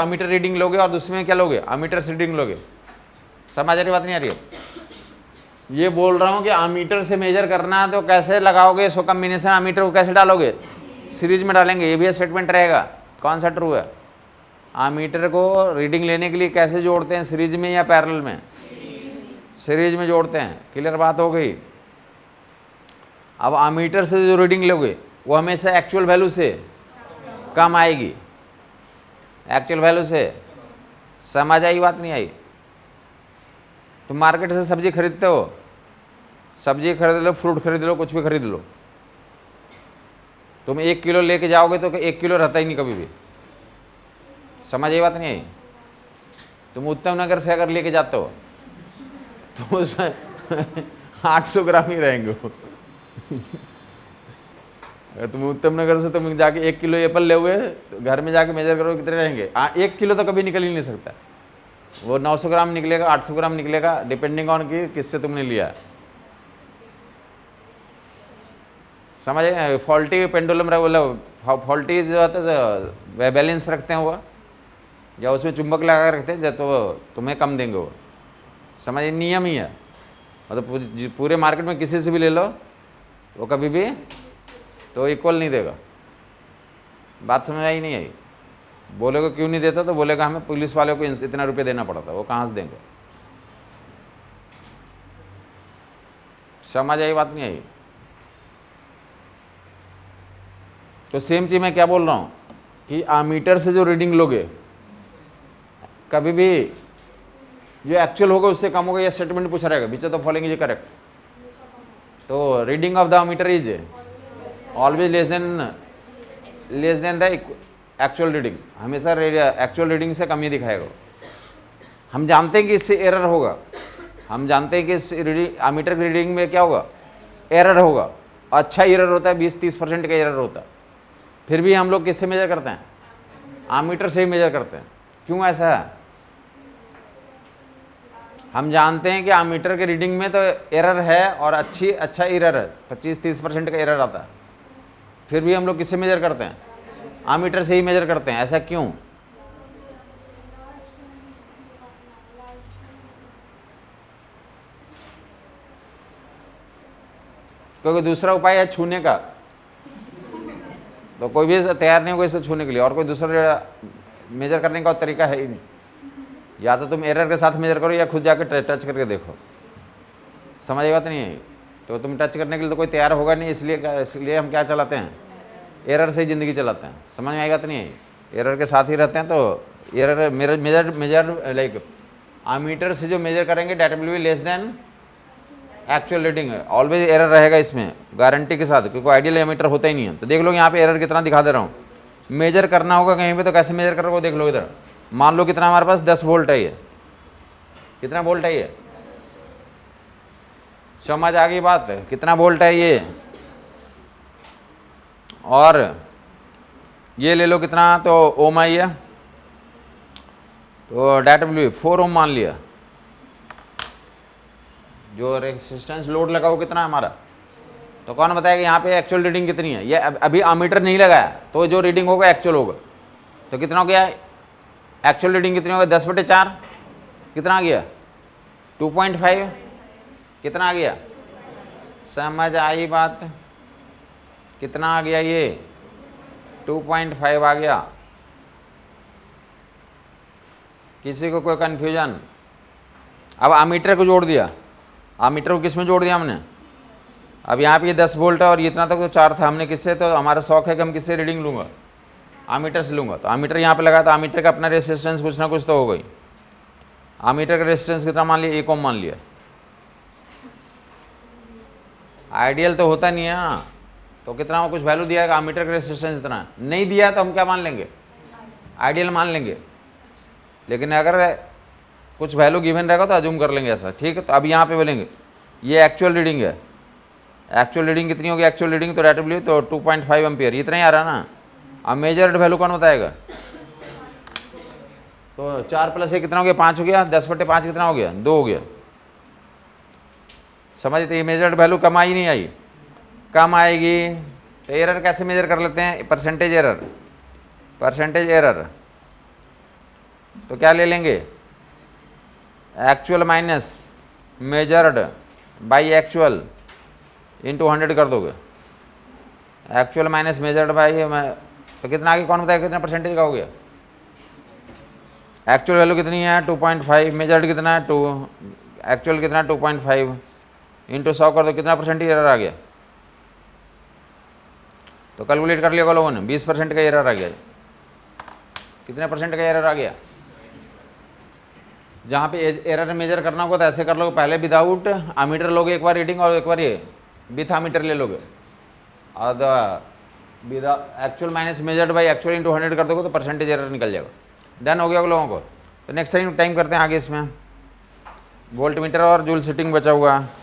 Ammeter reading लोगे और दूसरे में क्या लोगे, अमीटर से रीडिंग लोगे। समझ आ रही बात नहीं आ रही है। ये बोल रहा हूँ कि अमीटर से मेजर करना है तो कैसे लगाओगे इसको, कॉम्बिनेशन अमीटर को कैसे डालोगे, सीरीज में डालेंगे। ये भी स्टेटमेंट रहेगा, कौन सा ट्रू है। अमीटर को रीडिंग लेने के लिए कैसे जोड़ते हैं, सीरीज में या पैरेलल में, सीरीज में जोड़ते हैं। क्लियर बात हो गई। अब अमीटर से जो रीडिंग लोगे वो हमेशा एक्चुअल वैल्यू से कम आएगी, एक्चुअल वैल्यू से। समझ आई बात नहीं आई। तुम मार्केट से सब्जी खरीदते हो, सब्जी खरीद लो, फ्रूट खरीद लो, कुछ भी खरीद लो, तुम 1 किलो लेके जाओगे तो 1 किलो रहता ही नहीं कभी भी। समझ आई बात नहीं आई। तुम उत्तम नगर से अगर लेके जाते हो तो उसमें 800 ग्राम ही रहेंगे वो। तुम उत्तम नगर से तुम जाके 1 किलो एप्पल ले हुए तो घर में जाके मेजर करो कितने रहेंगे। 1 किलो तो कभी निकल ही नहीं सकता, वो 900 ग्राम निकलेगा, 800 ग्राम निकलेगा, डिपेंडिंग ऑन कि किससे तुमने लिया। समझ आए। फॉल्टी पेंडुलम फॉल्टी जो होता है बैलेंस रखते हैं वो, या उसमें चुंबक लगा कर रखते हैं तो तुम्हें कम देंगे वो। समझ, नियम ही है। मतलब पूरे मार्केट में किसी से भी ले लो वो कभी भी तो इक्वल नहीं देगा। बात समझ आई नहीं आई। बोलेगा क्यों नहीं देता, तो बोलेगा हमें पुलिस वाले को इतना रुपये देना पड़ता। वो कहाँ से देंगे। समझ आई बात नहीं आई। तो सेम चीज मैं क्या बोल रहा हूँ कि अमीटर से जो रीडिंग लोगे कभी भी जो एक्चुअल होगा उससे कम होगा। ये स्टेटमेंट पूछा रहेगा बीच ऑफ फॉलोइंग इज करेक्ट। तो reading of the ammeter is always less than the actual reading. हमेशा एक्चुअल रीडिंग से कम ही दिखाएगा। हम जानते हैं कि इससे एरर होगा, हम जानते हैं कि इस अमीटर की रीडिंग में क्या होगा, एरर होगा। अच्छा एरर होता है, 20-30% का एरर होता है। फिर भी हम लोग किससे मेजर करते हैं, अमीटर से ही मेजर करते हैं। क्यों ऐसा है। हम जानते हैं कि अमीटर के रीडिंग में तो एरर है और अच्छा एरर है, 25-30% का एरर आता है। फिर भी हम लोग किससे मेजर करते हैं, अमीटर से ही मेजर करते हैं। ऐसा क्यों। क्योंकि दूसरा उपाय है छूने का, तो कोई भी तैयार नहीं होगा इसे छूने के लिए, और कोई दूसरा मेजर करने का तरीका है ही नहीं। या तो तुम एरर के साथ मेजर करो या खुद जाकर टच करके देखो। समझ आई बात नहीं है। तो तुम टच करने के लिए तो कोई तैयार होगा नहीं, इसलिए हम क्या चलाते हैं, एरर से ही ज़िंदगी चलाते हैं। समझ में आई बात नहीं है। एरर के साथ ही रहते हैं। तो एरर मेजर लाइक अमीटर से जो मेजर करेंगे that will be less than actual reading है। ऑलवेज एरर रहेगा इसमें गारंटी के साथ, क्योंकि आइडियल एमीटर होता ही नहीं है। तो देख लो यहाँ पे एरर कितना दिखा दे रहा हूँ। मेजर करना होगा कहीं पे तो कैसे मेजर करोगे वो देख लो। इधर मान लो कितना हमारे पास 10 वोल्ट है। ये कितना वोल्ट है, ये समझ आ गई बात है, कितना वोल्ट है ये। और ये ले लो कितना, तो ओम आई है, तो डेट विल बी 4 ओम मान लिया। जो रेजिस्टेंस लोड लगा वो कितना है हमारा, तो कौन बताएगा यहाँ पे एक्चुअल रीडिंग कितनी है। ये अभी अमीटर नहीं लगाया तो जो रीडिंग होगा एक्चुअल होगा। तो कितना हो गया एक्चुअल रीडिंग, कितनी होगा 10/4 कितना आ गया 2.5 कितना आ गया। समझ आई बात, कितना आ गया ये 2.5 आ गया। किसी को कोई कन्फ्यूजन। अब अमीटर को जोड़ दिया, अमीटर को किस में जोड़ दिया हमने। अब यहाँ पे ये 10 वोल्ट है और इतना तक तो 4 था। हमने किससे, तो हमारा शौक है कि हम किससे रीडिंग लूँगा, अमीटर से लूँगा। तो अमीटर यहाँ पे लगा, तो अमीटर का अपना रेजिस्टेंस कुछ ना कुछ तो हो गई। अमीटर का रेजिस्टेंस कितना मान लिया, 1 ओम मान लिया। आइडियल तो होता नहीं है ना, तो कितना कुछ वैल्यू दिया है, अमीटर का रेजिस्टेंस इतना नहीं दिया तो हम क्या मान लेंगे, आइडियल मान लेंगे। लेकिन अगर कुछ वैल्यू गिवन रहेगा तो अज्यूम कर लेंगे ऐसा, ठीक है। तो अब यहाँ पे बोलेंगे ये एक्चुअल रीडिंग है। एक्चुअल रीडिंग कितनी होगी, एक्चुअल रीडिंग तो रेटिवली तो 2.5 एम्पियर इतना ही आ रहा है ना। अब मेजर्ड वैल्यू कौन बताएगा, तो 4 + 1 कितना हो गया 5 हो गया, 10/5 कितना हो गया 2 हो गया। समझ, तो ये मेजर्ड वैल्यू कम आई नहीं आई, कम आएगी। तो एरर कैसे मेजर कर लेते हैं, परसेंटेज एरर, परसेंटेज एरर तो क्या ले लेंगे, actual minus measured by actual into 100 कर दोगे। एक्चुअल माइनस मेजर्ड बाई तो कितना आगे कौन बताएगा, कितना परसेंटेज का हो गया। एक्चुअल वैल्यू कितनी है 2.5, मेजर्ड कितना है 2, एक्चुअल कितना 2.5 इंटू 100 कर दो, कितना परसेंटेज एरर आ गया। तो कैलकुलेट कर लिया को लोगों ने, 20% का एरर आ गया। कितने परसेंट का एरर आ गया। जहाँ पे एरर मेजर करना होगा तो ऐसे कर लोगे, पहले विदाउट अमीटर लोगे एक बार रीडिंग और एक बार ये विथ अमीटर ले लोगे, और actual minus measured by actual into 100 कर दोगे तो परसेंटेज एरर निकल जाएगा। डन हो गया लोगों को। तो नेक्स्ट टाइम करते हैं आगे इसमें वोल्ट मीटर और जूल सीटिंग बचा हुआ है।